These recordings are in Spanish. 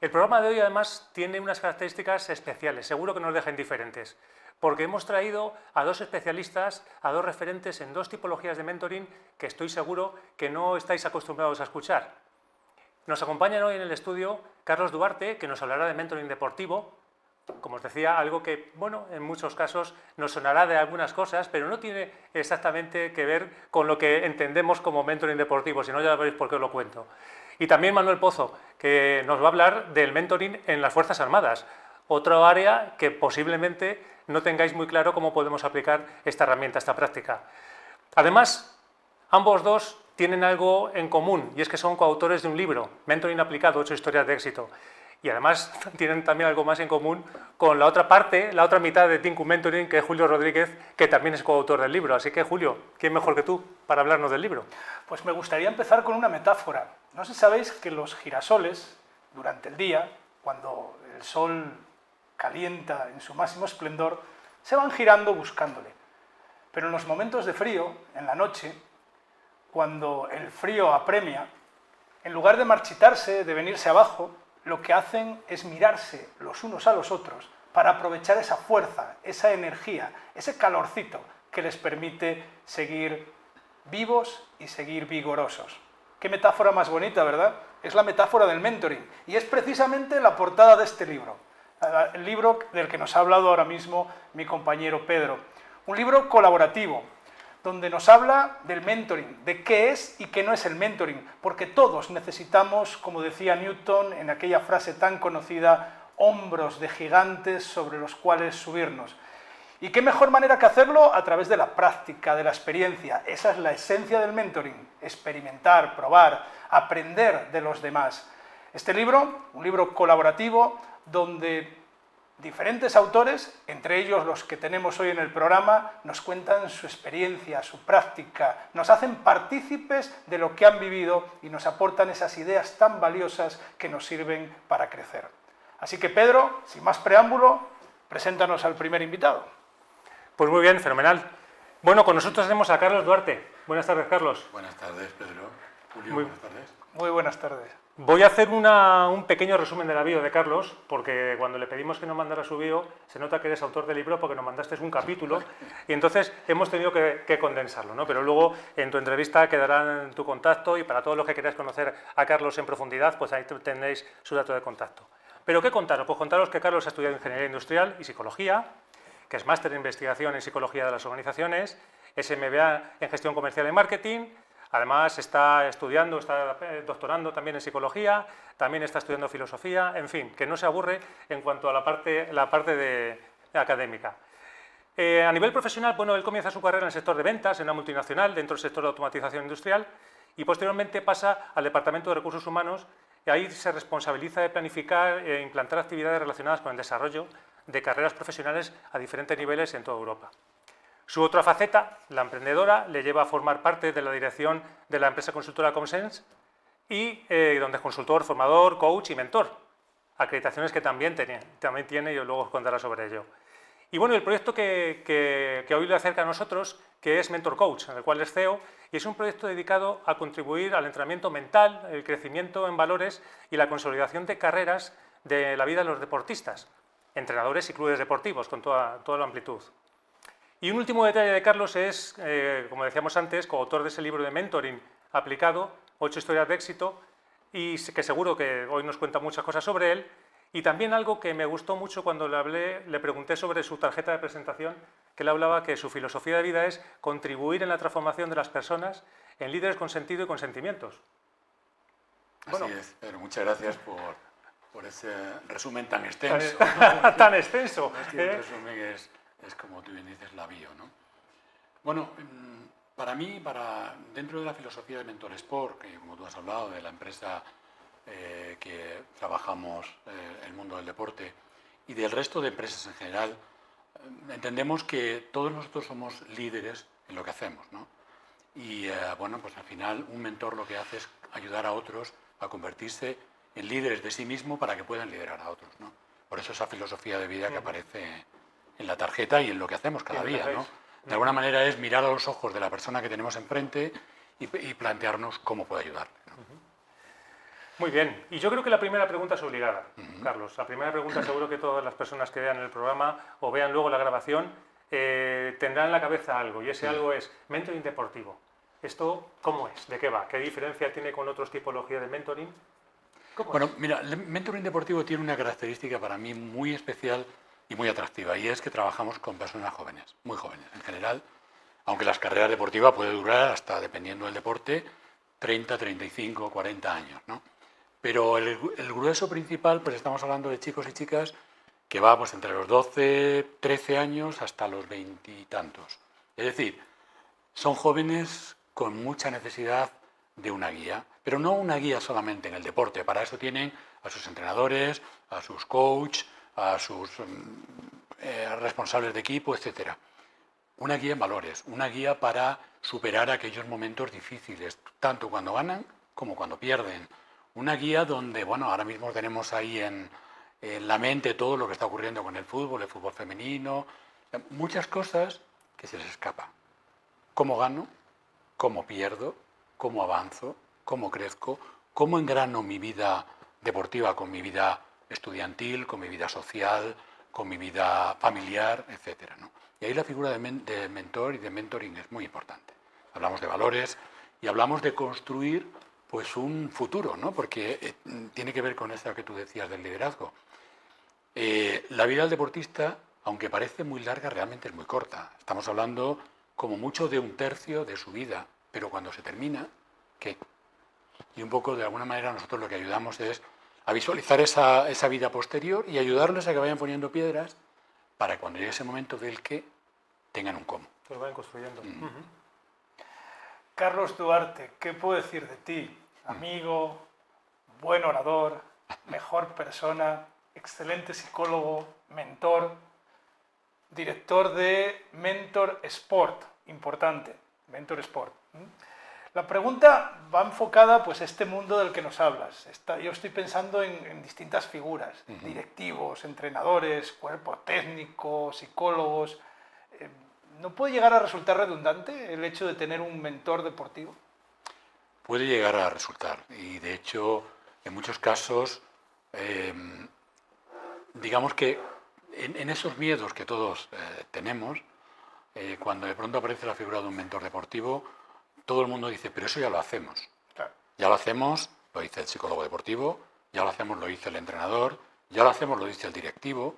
El programa de hoy, además, tiene unas características especiales, seguro que nos deja indiferentes, porque hemos traído a dos especialistas, a dos referentes en dos tipologías de mentoring que estoy seguro que no estáis acostumbrados a escuchar. Nos acompañan hoy en el estudio Carlos Duarte, que nos hablará de mentoring deportivo. Como os decía, algo que, bueno, en muchos casos nos sonará de algunas cosas, pero no tiene exactamente que ver con lo que entendemos como mentoring deportivo, si no ya veréis por qué os lo cuento. Y también Manuel Pozo, que nos va a hablar del mentoring en las Fuerzas Armadas, otra área que posiblemente no tengáis muy claro cómo podemos aplicar esta herramienta, esta práctica. Además, ambos dos tienen algo en común, y es que son coautores de un libro, Mentoring aplicado, 8 historias de éxito. Y además tienen también algo más en común con la otra parte, la otra mitad de Tinku Mentoring, que es Julio Rodríguez, que también es coautor del libro. Así que, Julio, ¿quién mejor que tú para hablarnos del libro? Pues me gustaría empezar con una metáfora. No sé si sabéis que los girasoles, durante el día, cuando el sol calienta en su máximo esplendor, se van girando buscándole. Pero en los momentos de frío, en la noche, cuando el frío apremia, en lugar de marchitarse, de venirse abajo, lo que hacen es mirarse los unos a los otros para aprovechar esa fuerza, esa energía, ese calorcito que les permite seguir vivos y seguir vigorosos. Qué metáfora más bonita, ¿verdad? Es la metáfora del mentoring y es precisamente la portada de este libro, el libro del que nos ha hablado ahora mismo mi compañero Pedro. Un libro colaborativo, donde nos habla del mentoring, de qué es y qué no es el mentoring, porque todos necesitamos, como decía Newton en aquella frase tan conocida, hombros de gigantes sobre los cuales subirnos. ¿Y qué mejor manera que hacerlo? A través de la práctica, de la experiencia. Esa es la esencia del mentoring, experimentar, probar, aprender de los demás. Este libro, un libro colaborativo, donde diferentes autores, entre ellos los que tenemos hoy en el programa, nos cuentan su experiencia, su práctica, nos hacen partícipes de lo que han vivido y nos aportan esas ideas tan valiosas que nos sirven para crecer. Así que, Pedro, sin más preámbulo, preséntanos al primer invitado. Pues muy bien, fenomenal. Bueno, con nosotros tenemos a Carlos Duarte. Buenas tardes, Carlos. Buenas tardes, Pedro. Julio, buenas tardes. Muy buenas tardes. Voy a hacer un pequeño resumen de la bio de Carlos, porque cuando le pedimos que nos mandara su bio, se nota que eres autor del libro porque nos mandaste un capítulo, y entonces hemos tenido que condensarlo, ¿no? Pero luego en tu entrevista quedará en tu contacto, y para todos los que queráis conocer a Carlos en profundidad, pues ahí tenéis su dato de contacto. ¿Pero qué contaros? Pues contaros que Carlos ha estudiado Ingeniería Industrial y Psicología, que es máster en Investigación en Psicología de las Organizaciones, es MBA en Gestión Comercial y Marketing. Además está estudiando, está doctorando también en Psicología, también está estudiando Filosofía, en fin, que no se aburre en cuanto a la parte académica. A nivel profesional, bueno, él comienza su carrera en el sector de ventas, en una multinacional, dentro del sector de automatización industrial, y posteriormente pasa al Departamento de Recursos Humanos, y ahí se responsabiliza de planificar e implantar actividades relacionadas con el desarrollo de carreras profesionales a diferentes niveles en toda Europa. Su otra faceta, la emprendedora, le lleva a formar parte de la dirección de la empresa consultora Comsense y donde es consultor, formador, coach y mentor. Acreditaciones que también tiene y luego os contará sobre ello. Y bueno, el proyecto que hoy le acerca a nosotros, que es Mentor Coach, en el cual es CEO, y es un proyecto dedicado a contribuir al entrenamiento mental, el crecimiento en valores y la consolidación de carreras de la vida de los deportistas, entrenadores y clubes deportivos, con toda la amplitud. Y un último detalle de Carlos es, como decíamos antes, coautor de ese libro de mentoring aplicado, 8 historias de éxito, y que seguro que hoy nos cuenta muchas cosas sobre él. Y también algo que me gustó mucho cuando le pregunté sobre su tarjeta de presentación, que él hablaba que su filosofía de vida es contribuir en la transformación de las personas en líderes con sentido y con sentimientos. Así es, Pedro, muchas gracias por ese resumen tan extenso. Tan extenso. El resumen es como tú bien dices, la bio, ¿no? Bueno, para mí, dentro de la filosofía de Mentor Sport, que como tú has hablado, de la empresa que trabajamos el mundo del deporte y del resto de empresas en general, entendemos que todos nosotros somos líderes en lo que hacemos, ¿no? Y bueno, pues al final un mentor lo que hace es ayudar a otros a convertirse en líderes de sí mismo para que puedan liderar a otros, ¿no? Por eso esa filosofía de vida que aparece en la tarjeta y en lo que hacemos cada día, ¿no? De alguna manera es mirar a los ojos de la persona que tenemos enfrente y plantearnos cómo puede ayudarle, ¿no? Muy bien, y yo creo que la primera pregunta es obligada, Carlos. La primera pregunta seguro que todas las personas que vean el programa o vean luego la grabación tendrán en la cabeza algo, y ese algo es mentoring deportivo. ¿Esto cómo es? ¿De qué va? ¿Qué diferencia tiene con otras tipologías de mentoring? Bueno, mira, el mentoring deportivo tiene una característica para mí muy especial y muy atractiva, y es que trabajamos con personas jóvenes, muy jóvenes en general, aunque las carreras deportivas pueden durar hasta, dependiendo del deporte, 30, 35, 40 años, ¿no? Pero el grueso principal, pues estamos hablando de chicos y chicas que va pues entre los 12, 13 años hasta los 20 y tantos. Es decir, son jóvenes con mucha necesidad de una guía, pero no una guía solamente en el deporte. Para eso tienen a sus entrenadores, a sus coaches, a sus responsables de equipo, etcétera. Una guía en valores, una guía para superar aquellos momentos difíciles, tanto cuando ganan como cuando pierden. Una guía donde, bueno, ahora mismo tenemos ahí en la mente todo lo que está ocurriendo con el fútbol femenino, muchas cosas que se les escapa. ¿Cómo gano? ¿Cómo pierdo? ¿Cómo avanzo? ¿Cómo crezco? ¿Cómo engrano mi vida deportiva con mi vida estudiantil, con mi vida social, con mi vida familiar, etcétera, ¿no? Y ahí la figura de mentor y de mentoring es muy importante. Hablamos de valores y hablamos de construir pues un futuro, ¿no? Porque tiene que ver con esto que tú decías del liderazgo. La vida del deportista, aunque parece muy larga, realmente es muy corta. Estamos hablando como mucho de un tercio de su vida, pero cuando se termina, ¿qué? Y un poco, de alguna manera, nosotros lo que ayudamos es a visualizar esa vida posterior y ayudarles a que vayan poniendo piedras para cuando llegue ese momento del qué, tengan un cómo. Que lo vayan construyendo. Carlos Duarte, ¿qué puedo decir de ti? Amigo, buen orador, mejor persona, excelente psicólogo, mentor, director de Mentor Sport, importante, Mentor Sport. La pregunta va enfocada pues, a este mundo del que nos hablas. Yo estoy pensando en distintas figuras, directivos, entrenadores, cuerpo técnico, psicólogos. ¿No puede llegar a resultar redundante el hecho de tener un mentor deportivo? Puede llegar a resultar, y de hecho, en muchos casos, digamos que en esos miedos que todos tenemos, cuando de pronto aparece la figura de un mentor deportivo, todo el mundo dice, pero eso ya lo hacemos. Claro. Ya lo hacemos, lo dice el psicólogo deportivo, ya lo hacemos, lo dice el entrenador, ya lo hacemos, lo dice el directivo.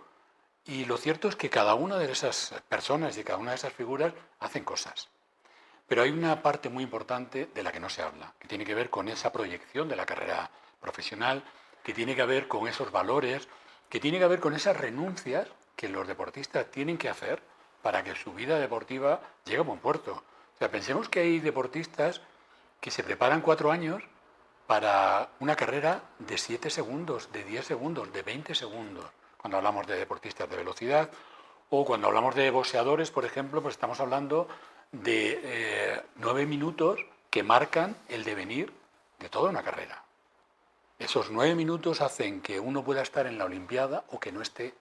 Y lo cierto es que cada una de esas personas y cada una de esas figuras hacen cosas. Pero hay una parte muy importante de la que no se habla, que tiene que ver con esa proyección de la carrera profesional, que tiene que ver con esos valores, que tiene que ver con esas renuncias que los deportistas tienen que hacer para que su vida deportiva llegue a buen puerto. O sea, pensemos que hay deportistas que se preparan 4 años para una carrera de 7 segundos, de 10 segundos, de 20 segundos. Cuando hablamos de deportistas de velocidad, o cuando hablamos de boxeadores, por ejemplo, pues estamos hablando de 9 minutos que marcan el devenir de toda una carrera. Esos 9 minutos hacen que uno pueda estar en la Olimpiada o que no esté.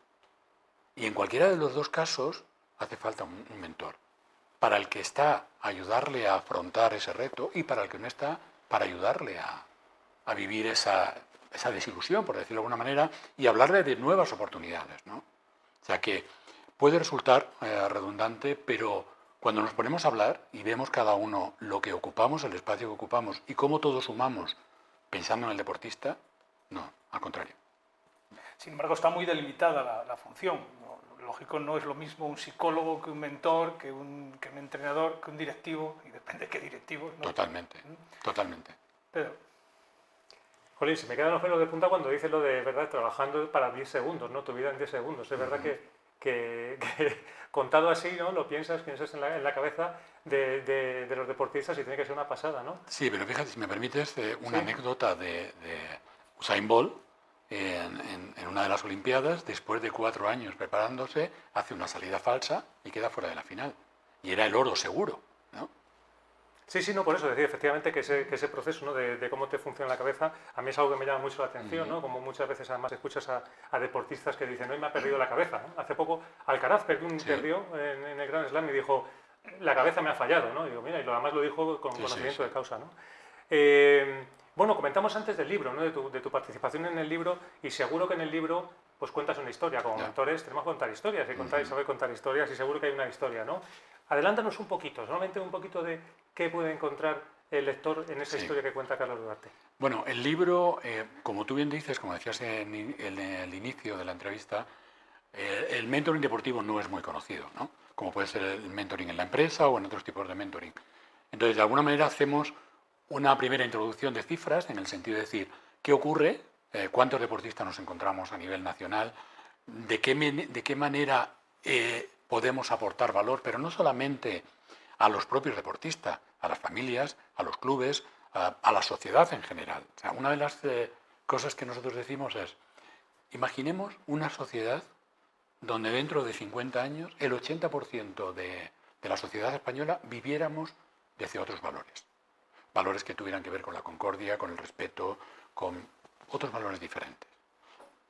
Y en cualquiera de los dos casos hace falta un mentor. Para el que está, ayudarle a afrontar ese reto, y para el que no está, para ayudarle a vivir esa desilusión, por decirlo de alguna manera, y hablarle de nuevas oportunidades, ¿no? O sea que puede resultar redundante, pero cuando nos ponemos a hablar y vemos cada uno lo que ocupamos, el espacio que ocupamos y cómo todos sumamos pensando en el deportista, no, al contrario. Sin embargo, está muy delimitada la función. Lógico, no es lo mismo un psicólogo que un mentor, que un entrenador, que un directivo, y depende de qué directivo, ¿no? Totalmente, totalmente. Pero, Jolín, se me quedan los pelos de punta cuando dices lo de, verdad, trabajando para 10 segundos, ¿no? Tu vida en 10 segundos. Es verdad que contado así, ¿no? Lo piensas en la cabeza de los deportistas y tiene que ser una pasada, ¿no? Sí, pero fíjate, si me permites, una anécdota de Usain Bolt, en una de las Olimpiadas, después de 4 años preparándose, hace una salida falsa y queda fuera de la final. Y era el oro seguro, ¿no? Sí, no, por eso decía efectivamente que ese proceso, ¿no? de cómo te funciona la cabeza, a mí es algo que me llama mucho la atención, ¿no? Como muchas veces además escuchas a deportistas que dicen, hoy me ha perdido la cabeza, ¿no? Hace poco Alcaraz perdió en el Grand Slam y dijo, la cabeza me ha fallado, ¿no? Y digo, mira, y además lo dijo con conocimiento de causa, ¿no? Bueno, comentamos antes del libro, ¿no? De tu participación en el libro, y seguro que en el libro pues cuentas una historia. Como Ya. mentores tenemos que contar historias, y contáis, sabéis contar historias, y seguro que hay una historia, ¿no? Adelántanos un poquito, solamente un poquito de qué puede encontrar el lector en esa Sí. historia que cuenta Carlos Duarte. Bueno, el libro, como tú bien dices, como decías en el inicio de la entrevista, el mentoring deportivo no es muy conocido, ¿no? Como puede ser el mentoring en la empresa o en otros tipos de mentoring. Entonces, de alguna manera hacemos una primera introducción de cifras en el sentido de decir qué ocurre, cuántos deportistas nos encontramos a nivel nacional, de qué manera podemos aportar valor, pero no solamente a los propios deportistas, a las familias, a los clubes, a la sociedad en general. O sea, una de las cosas que nosotros decimos es, imaginemos una sociedad donde dentro de 50 años el 80% de la sociedad española viviéramos desde otros valores. Valores que tuvieran que ver con la concordia, con el respeto, con otros valores diferentes.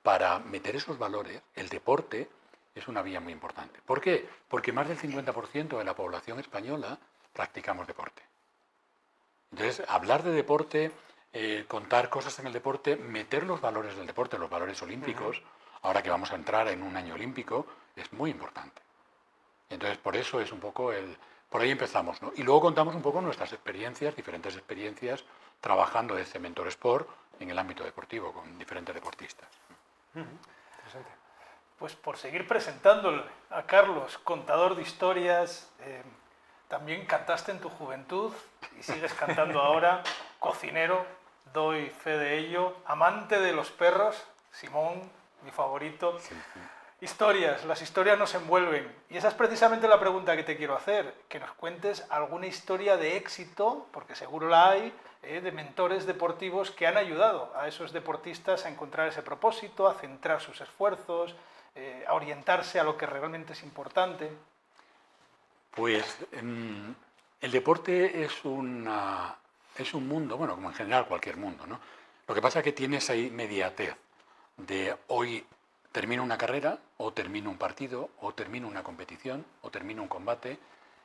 Para meter esos valores, el deporte es una vía muy importante. ¿Por qué? Porque más del 50% de la población española practicamos deporte. Entonces, hablar de deporte, contar cosas en el deporte, meter los valores del deporte, los valores olímpicos, ahora que vamos a entrar en un año olímpico, es muy importante. Entonces, por eso es un poco por ahí empezamos, ¿no? Y luego contamos un poco nuestras experiencias, diferentes experiencias, trabajando de Mentor Sport en el ámbito deportivo, con diferentes deportistas. Interesante. Pues por seguir presentándole a Carlos, contador de historias, también cantaste en tu juventud y sigues cantando ahora, cocinero, doy fe de ello, amante de los perros, Simón, mi favorito. Sí, sí. Historias, las historias nos envuelven. Y esa es precisamente la pregunta que te quiero hacer, que nos cuentes alguna historia de éxito, porque seguro la hay, de mentores deportivos que han ayudado a esos deportistas a encontrar ese propósito, a centrar sus esfuerzos, a orientarse a lo que realmente es importante. Pues el deporte es un mundo, bueno, como en general cualquier mundo, ¿no? Lo que pasa es que tiene esa inmediatez de hoy termino una carrera, o termino un partido, o termino una competición, o termino un combate,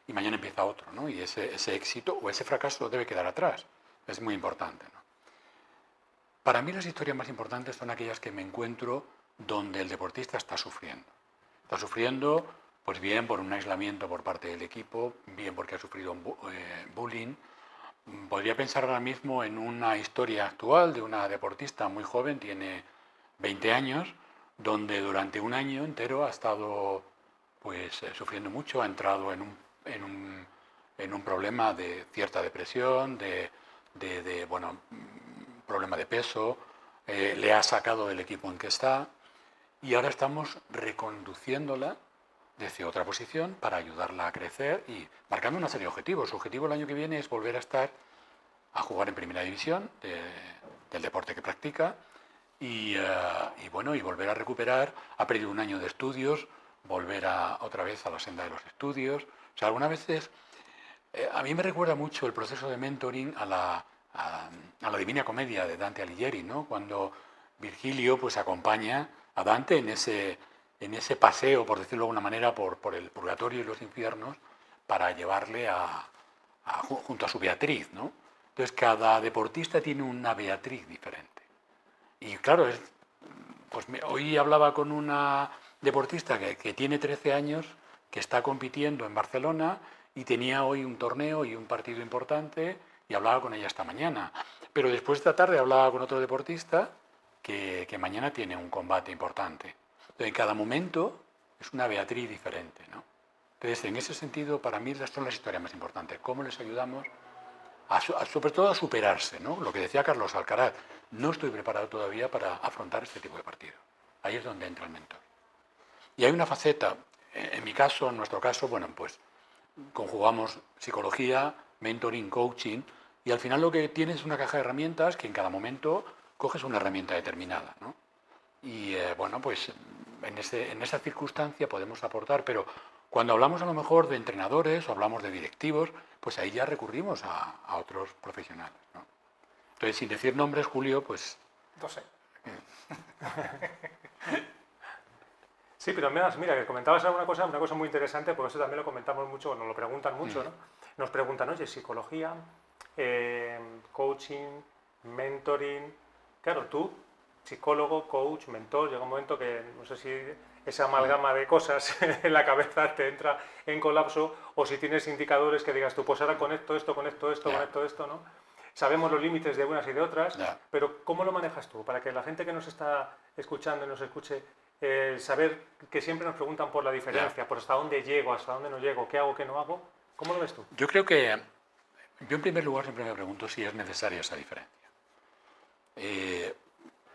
y mañana empieza otro, ¿no? Y ese éxito o ese fracaso debe quedar atrás. Es muy importante, ¿no? Para mí las historias más importantes son aquellas que me encuentro donde el deportista está sufriendo. Está sufriendo, pues bien por un aislamiento por parte del equipo, bien porque ha sufrido un bullying. Podría pensar ahora mismo en una historia actual de una deportista muy joven, tiene 20 años, donde durante un año entero ha estado pues sufriendo mucho, ha entrado en un problema de cierta depresión, bueno, problema de peso, le ha sacado del equipo en que está, y ahora estamos reconduciéndola desde otra posición para ayudarla a crecer y marcando una serie de objetivos. Su objetivo el año que viene es volver a jugar en primera división del deporte que practica y volver a recuperar. Ha perdido un año de estudios, volver otra vez a la senda de los estudios. O sea, algunas veces a mí me recuerda mucho el proceso de mentoring a la Divina Comedia de Dante Alighieri, ¿no? Cuando Virgilio pues acompaña a Dante en ese paseo, por decirlo de alguna manera, por el purgatorio y los infiernos, para llevarle junto a su Beatriz, ¿no? Entonces, cada deportista tiene una Beatriz diferente. Y claro, pues hoy hablaba con una deportista que tiene 13 años, que está compitiendo en Barcelona y tenía hoy un torneo y un partido importante, y hablaba con ella esta mañana. Pero después de esta tarde hablaba con otro deportista que mañana tiene un combate importante. Entonces, en cada momento es una Beatriz diferente, ¿no? Entonces, en ese sentido, para mí son las historias más importantes. ¿Cómo les ayudamos sobre todo a superarse, ¿no? Lo que decía Carlos Alcaraz, no estoy preparado todavía para afrontar este tipo de partido. Ahí es donde entra el mentor. Y hay una faceta, en mi caso, en nuestro caso, bueno, pues conjugamos psicología, mentoring, coaching, y al final lo que tienes es una caja de herramientas que en cada momento coges una herramienta determinada, ¿no? Y bueno, pues en esa circunstancia podemos aportar, pero cuando hablamos a lo mejor de entrenadores o hablamos de directivos, pues ahí ya recurrimos a otros profesionales, ¿no? Entonces, sin decir nombres, Julio, pues... No sé. Sí, pero además, mira, que comentabas una cosa muy interesante, porque eso también lo comentamos mucho, nos lo preguntan mucho, ¿no? Nos preguntan, oye, psicología, coaching, mentoring. Claro, tú, psicólogo, coach, mentor, llega un momento que no sé si esa amalgama de cosas en la cabeza te entra en colapso, o si tienes indicadores que digas tú, pues ahora conecto esto, conecto esto, conecto esto, ¿no? Sabemos los límites de unas y de otras, pero ¿cómo lo manejas tú? Para que la gente que nos está escuchando y nos escuche, saber que siempre nos preguntan por la diferencia, por hasta dónde llego, hasta dónde no llego, qué hago, qué no hago. ¿Cómo lo ves tú? Yo creo que, yo en primer lugar siempre me pregunto si es necesaria esa diferencia.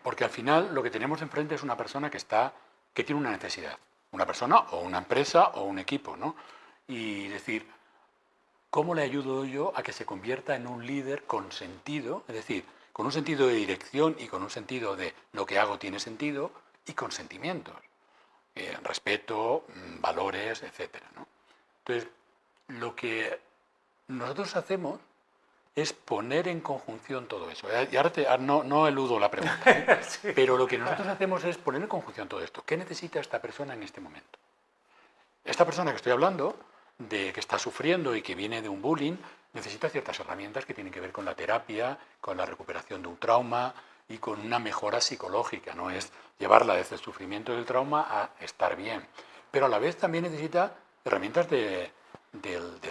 Porque al final lo que tenemos enfrente es una persona que tiene una necesidad. Una persona o una empresa o un equipo, ¿no? Y decir, ¿cómo le ayudo yo a que se convierta en un líder con sentido? Es decir, con un sentido de dirección y con un sentido de lo que hago tiene sentido y con sentimientos. Respeto, valores, etcétera, ¿no? Entonces, lo que nosotros hacemos es poner en conjunción todo eso. Y ahora no eludo la pregunta, Sí. pero lo que nosotros hacemos es poner en conjunción todo esto. ¿Qué necesita esta persona en este momento? Esta persona que estoy hablando, de que está sufriendo y que viene de un bullying, necesita ciertas herramientas que tienen que ver con la terapia, con la recuperación de un trauma y con una mejora psicológica. No es llevarla desde el sufrimiento del trauma a estar bien. Pero a la vez también necesita herramientas del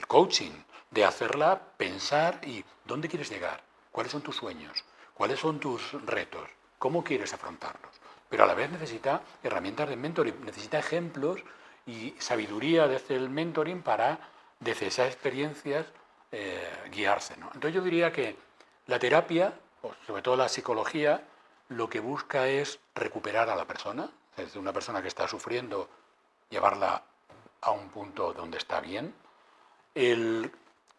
coaching, de hacerla pensar y ¿dónde quieres llegar? ¿Cuáles son tus sueños? ¿Cuáles son tus retos? ¿Cómo quieres afrontarlos? Pero a la vez necesita herramientas de mentoring, necesita ejemplos y sabiduría desde el mentoring para, desde esas experiencias, guiarse, ¿no? Entonces yo diría que la terapia, o sobre todo la psicología, lo que busca es recuperar a la persona, es decir, una persona que está sufriendo, llevarla a un punto donde está bien. El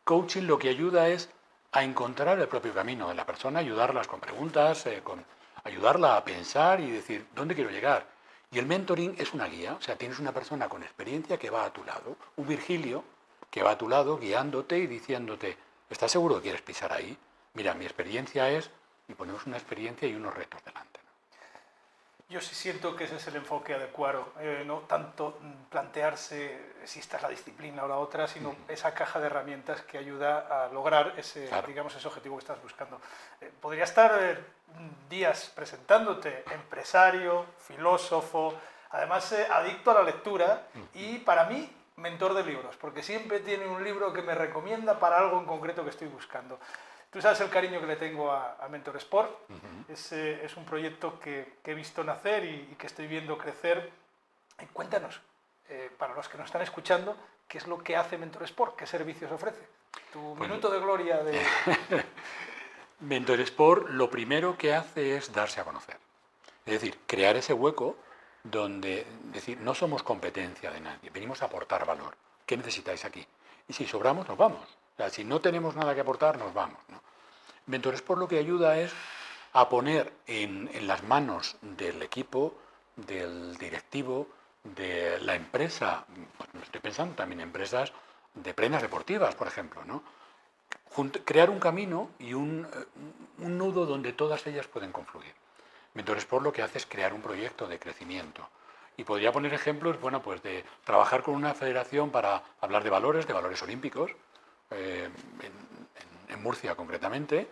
coaching lo que ayuda es a encontrar el propio camino de la persona, ayudarlas con preguntas, ayudarla a pensar y decir, ¿dónde quiero llegar? Y el mentoring es una guía, o sea, tienes una persona con experiencia que va a tu lado, un Virgilio que va a tu lado guiándote y diciéndote, ¿estás seguro que quieres pisar ahí? Mira, mi experiencia es, y ponemos una experiencia y unos retos delante, ¿no? Yo sí siento que ese es el enfoque adecuado, no tanto plantearse si esta es la disciplina o la otra, sino esa caja de herramientas que ayuda a lograr ese, digamos, ese objetivo que estás buscando. Podría estar días presentándote, empresario, filósofo, además adicto a la lectura y para mí mentor de libros, porque siempre tiene un libro que me recomienda para algo en concreto que estoy buscando. Tú sabes el cariño que le tengo a Mentor Sport. Es un proyecto que he visto nacer y que estoy viendo crecer. Cuéntanos, para los que nos están escuchando, ¿qué es lo que hace Mentor Sport? ¿Qué servicios ofrece? Tu minuto de gloria de... Mentor Sport lo primero que hace es darse a conocer. Es decir, crear ese hueco donde decir, no somos competencia de nadie, venimos a aportar valor. ¿Qué necesitáis aquí? Y si sobramos, nos vamos. O sea, si no tenemos nada que aportar, nos vamos, ¿no? Mentor Sport lo que ayuda es a poner en las manos del equipo, del directivo, de la empresa, pues me estoy pensando también en empresas de prendas deportivas, por ejemplo, ¿no? Crear un camino y un nudo donde todas ellas pueden confluir. Mentor Sport lo que hace es crear un proyecto de crecimiento. Y podría poner ejemplos, bueno, pues de trabajar con una federación para hablar de valores olímpicos, en Murcia concretamente,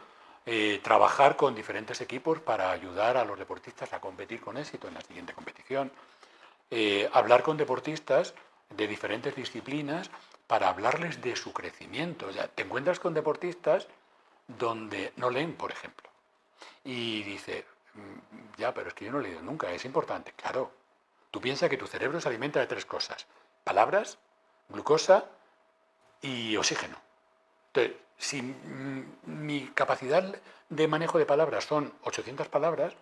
trabajar con diferentes equipos para ayudar a los deportistas a competir con éxito en la siguiente competición, hablar con deportistas de diferentes disciplinas para hablarles de su crecimiento. O sea, te encuentras con deportistas donde no leen, por ejemplo, y dice, ya, pero es que yo no he leído nunca, es importante. Claro, tú piensas que tu cerebro se alimenta de 3 cosas, palabras, glucosa y oxígeno. Entonces, si mi capacidad de manejo de palabras son 800 palabras,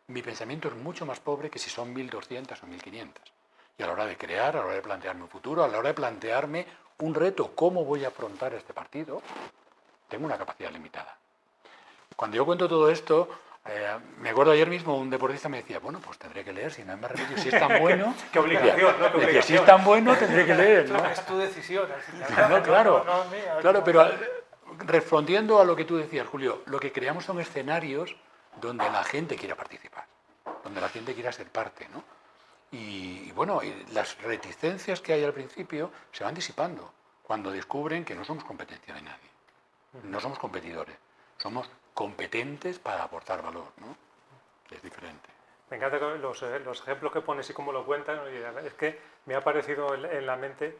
mi pensamiento es mucho más pobre que si son 1200 o 1500. Y a la hora de crear, a la hora de plantearme un futuro, a la hora de plantearme un reto, cómo voy a afrontar este partido, tengo una capacidad limitada. Cuando yo cuento todo esto, me acuerdo ayer mismo un deportista me decía, bueno, pues tendré que leer, si no hay más remedio, si es tan bueno... Qué obligación, ¿no? Qué decía, si es tan bueno, tendré que leer, ¿no? Es tu decisión, al final. No, claro, No, mía, claro, pero respondiendo a lo que tú decías, Julio, lo que creamos son escenarios donde la gente quiera participar, donde la gente quiera ser parte, ¿no? Y bueno, las reticencias que hay al principio se van disipando cuando descubren que no somos competencia de nadie, no somos competidores, somos competentes para aportar valor, ¿no? Es diferente. Me encantan los ejemplos que pones y cómo lo cuentan. Oye, es que me ha parecido en la mente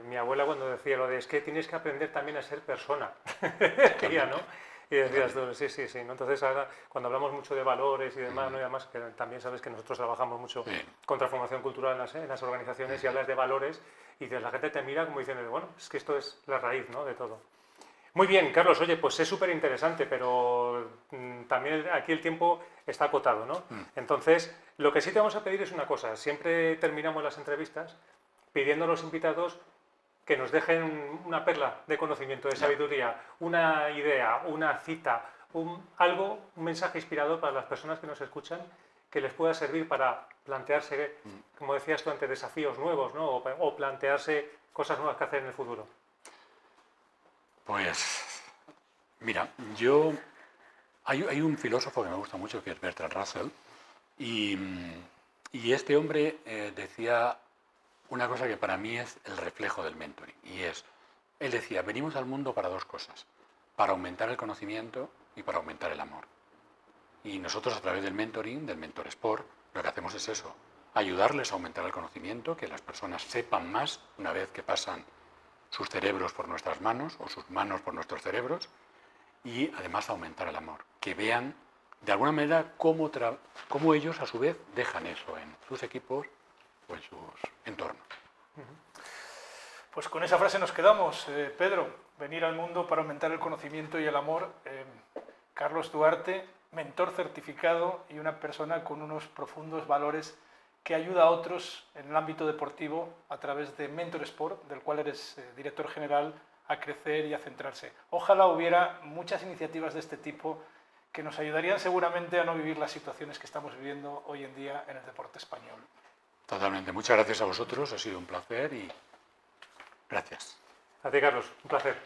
mi abuela cuando decía lo de es que tienes que aprender también a ser persona. Decía, ¿no? Y decías tú, sí, sí, sí, ¿no? Entonces ahora cuando hablamos mucho de valores y demás, ¿no? Y además que también sabes que nosotros trabajamos mucho con transformación cultural en las organizaciones y hablas de valores y la gente te mira como diciendo, bueno, es que esto es la raíz, ¿no? De todo. Muy bien, Carlos, oye, pues es súper interesante, pero también aquí el tiempo está acotado, ¿no? Entonces, lo que sí te vamos a pedir es una cosa. Siempre terminamos las entrevistas pidiendo a los invitados que nos dejen una perla de conocimiento, de sabiduría, una idea, una cita, un mensaje inspirador para las personas que nos escuchan que les pueda servir para plantearse, como decías tú antes, desafíos nuevos, ¿no? O plantearse cosas nuevas que hacer en el futuro. Pues, mira, hay un filósofo que me gusta mucho que es Bertrand Russell y este hombre decía una cosa que para mí es el reflejo del mentoring y él decía, venimos al mundo para dos cosas, para aumentar el conocimiento y para aumentar el amor. Y nosotros a través del mentoring, del Mentor Sport, lo que hacemos es eso, ayudarles a aumentar el conocimiento, que las personas sepan más una vez que pasan sus cerebros por nuestras manos o sus manos por nuestros cerebros y además aumentar el amor, que vean de alguna manera cómo ellos a su vez dejan eso en sus equipos o en sus entornos. Pues con esa frase nos quedamos, Pedro, venir al mundo para aumentar el conocimiento y el amor. Carlos Duarte, mentor certificado y una persona con unos profundos valores que ayuda a otros en el ámbito deportivo a través de Mentor Sport, del cual eres director general, a crecer y a centrarse. Ojalá hubiera muchas iniciativas de este tipo que nos ayudarían seguramente a no vivir las situaciones que estamos viviendo hoy en día en el deporte español. Totalmente. Muchas gracias a vosotros, ha sido un placer y gracias. A ti, Carlos, un placer.